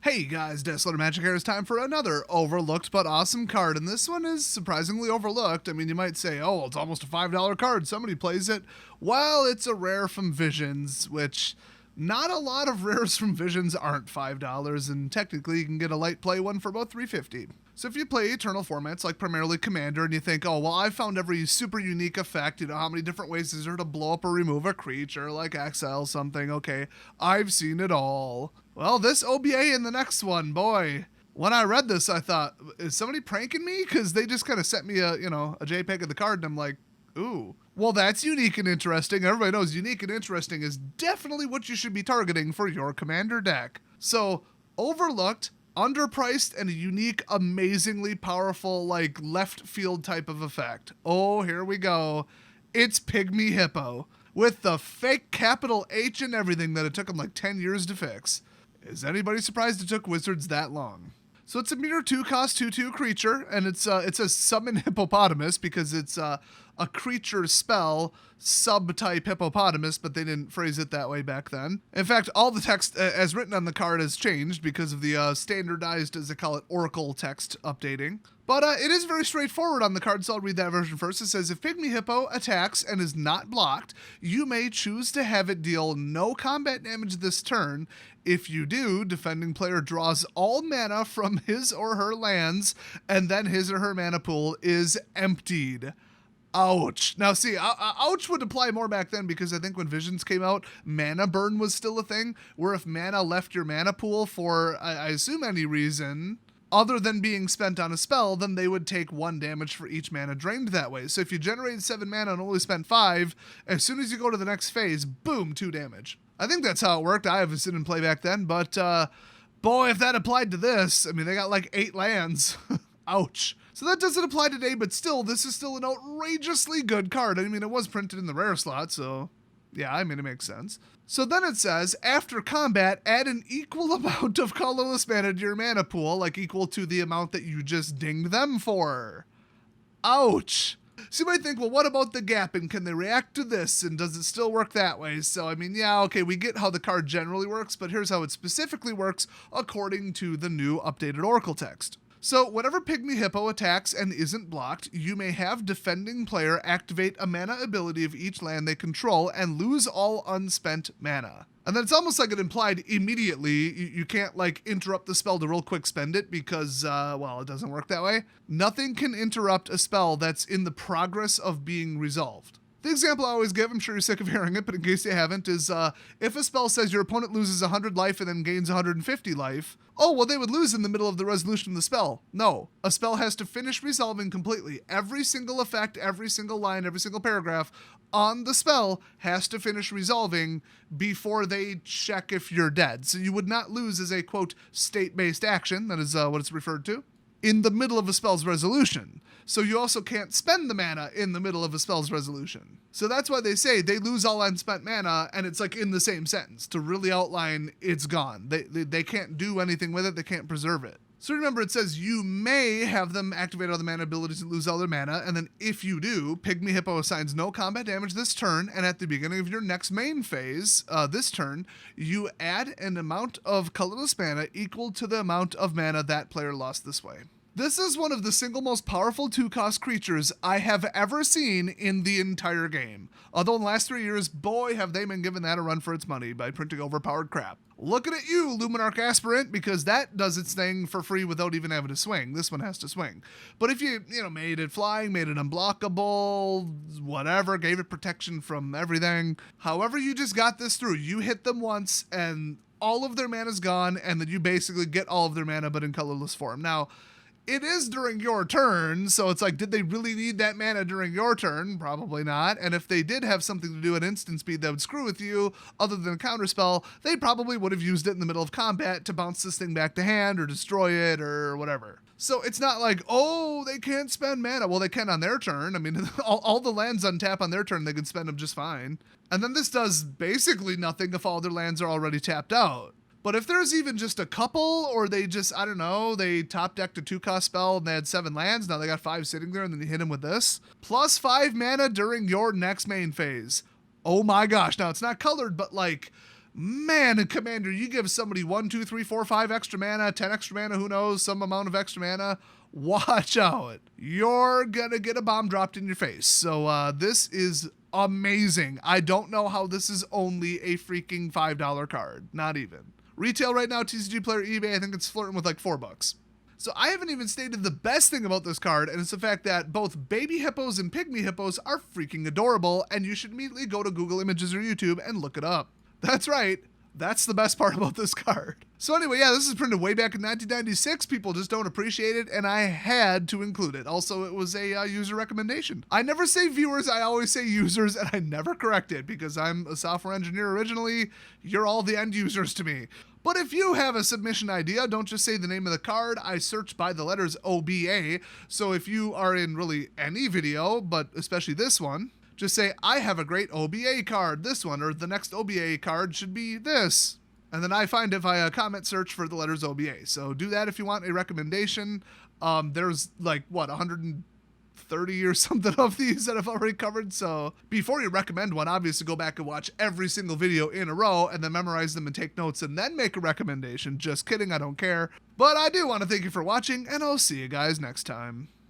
Hey guys, Desolate Magic here. It's time for another overlooked but awesome card, and this one is surprisingly overlooked. I mean, you might say, oh, well, it's almost a $5 card. Somebody plays it. Well, it's a rare from Visions, which not a lot of rares from Visions aren't $5, and technically you can get a light play one for about $3.50. So if you play Eternal formats like primarily Commander and you think, oh, well, I've found every super unique effect, how many different ways is there to blow up or remove a creature, like exile something, okay, I've seen it all. Well, this OBA in the next one, boy. When I read this, I thought, is somebody pranking me? Because they just kind of sent me a JPEG of the card, and I'm like, ooh. Well, that's unique and interesting. Everybody knows unique and interesting is definitely what you should be targeting for your Commander deck. So, overlooked, underpriced, and a unique, amazingly powerful, left field type of effect. Oh, here we go. It's Pygmy Hippo. With the fake capital H and everything that it took them 10 years to fix. Is anybody surprised it took Wizards that long? So it's a meter 2 cost 2/2 creature, and it's a summon hippopotamus because it's a creature spell subtype hippopotamus, but they didn't phrase it that way back then. In fact, all the text as written on the card has changed because of the standardized, as they call it, Oracle text updating. But it is very straightforward on the card, so I'll read that version first. It says, if Pygmy Hippo attacks and is not blocked, you may choose to have it deal no combat damage this turn. If you do, defending player draws all mana from his or her lands, and then his or her mana pool is emptied. Ouch. Now, see, ouch would apply more back then because I think when Visions came out, mana burn was still a thing, where if mana left your mana pool for, I assume, any reason other than being spent on a spell, then they would take 1 damage for each mana drained that way. So if you generated 7 mana and only spent 5, as soon as you go to the next phase, boom, 2 damage. I think that's how it worked. I haven't seen in play back then, but boy, if that applied to this, I mean, they got 8 lands. Ouch. So that doesn't apply today, but still, this is still an outrageously good card. I mean, it was printed in the rare slot, so yeah, I mean, it makes sense. So then it says, after combat, add an equal amount of colorless mana to your mana pool, equal to the amount that you just dinged them for. Ouch. So you might think, well, what about the gap, and can they react to this, and does it still work that way? So, I mean, yeah, okay, we get how the card generally works, but here's how it specifically works according to the new updated Oracle text. So, whenever Pygmy Hippo attacks and isn't blocked, you may have defending player activate a mana ability of each land they control and lose all unspent mana. And then it's almost like it implied immediately you can't interrupt the spell to real quick spend it because, well, it doesn't work that way. Nothing can interrupt a spell that's in the progress of being resolved. The example I always give, I'm sure you're sick of hearing it, but in case you haven't, is if a spell says your opponent loses 100 life and then gains 150 life, oh, well, they would lose in the middle of the resolution of the spell. No, a spell has to finish resolving completely. Every single effect, every single line, every single paragraph on the spell has to finish resolving before they check if you're dead. So you would not lose as a, quote, state-based action, that is what it's referred to, in the middle of a spell's resolution. So you also can't spend the mana in the middle of a spell's resolution. So that's why they say they lose all unspent mana, and it's in the same sentence to really outline it's gone. They can't do anything with it. They can't preserve it. So remember, it says you may have them activate all the mana abilities and lose all their mana, and then if you do, Pygmy Hippo assigns no combat damage this turn, and at the beginning of your next main phase, this turn, you add an amount of colorless mana equal to the amount of mana that player lost this way. This is one of the single most powerful 2-cost creatures I have ever seen in the entire game. Although in the last 3 years, boy, have they been given that a run for its money by printing overpowered crap. Looking at you, Luminarch Aspirant, because that does its thing for free without even having to swing. This one has to swing. But if you made it flying, made it unblockable, whatever, gave it protection from everything, however you just got this through, you hit them once and all of their mana's gone, and then you basically get all of their mana but in colorless form. Now, it is during your turn, so it's did they really need that mana during your turn? Probably not. And if they did have something to do at instant speed that would screw with you, other than a counterspell, they probably would have used it in the middle of combat to bounce this thing back to hand or destroy it or whatever. So it's not oh, they can't spend mana. Well, they can on their turn. I mean, all the lands untap on their turn, they can spend them just fine. And then this does basically nothing if all their lands are already tapped out. But if there's even just a couple, or they just, I don't know, they top decked a 2-cost spell and they had 7 lands, now they got 5 sitting there, and then you hit them with this. Plus 5 mana during your next main phase. Oh my gosh. Now, it's not colored, but Man, in Commander, you give somebody 1, 2, 3, 4, 5 extra mana, 10 extra mana, who knows, some amount of extra mana. Watch out. You're gonna get a bomb dropped in your face. So this is amazing. I don't know how this is only a freaking $5 card. Not even. Retail right now, TCG Player, eBay, I think it's flirting with like $4. So I haven't even stated the best thing about this card, and it's the fact that both baby hippos and pygmy hippos are freaking adorable, and you should immediately go to Google Images or YouTube and look it up. That's right. That's the best part about this card. So anyway, yeah, this is printed way back in 1996. People just don't appreciate it, and I had to include it. Also, it was a user recommendation. I never say viewers, I always say users, and I never correct it because I'm a software engineer originally. You're all the end users to me. But if you have a submission idea, don't just say the name of the card. I search by the letters OBA. So if you are in really any video, but especially this one, just say, I have a great OBA card, this one, or the next OBA card should be this. And then I find it via comment search for the letters OBA. So do that if you want a recommendation. There's like, what, 130 or something of these that I've already covered. So before you recommend one, obviously go back and watch every single video in a row and then memorize them and take notes and then make a recommendation. Just kidding, I don't care. But I do want to thank you for watching, and I'll see you guys next time.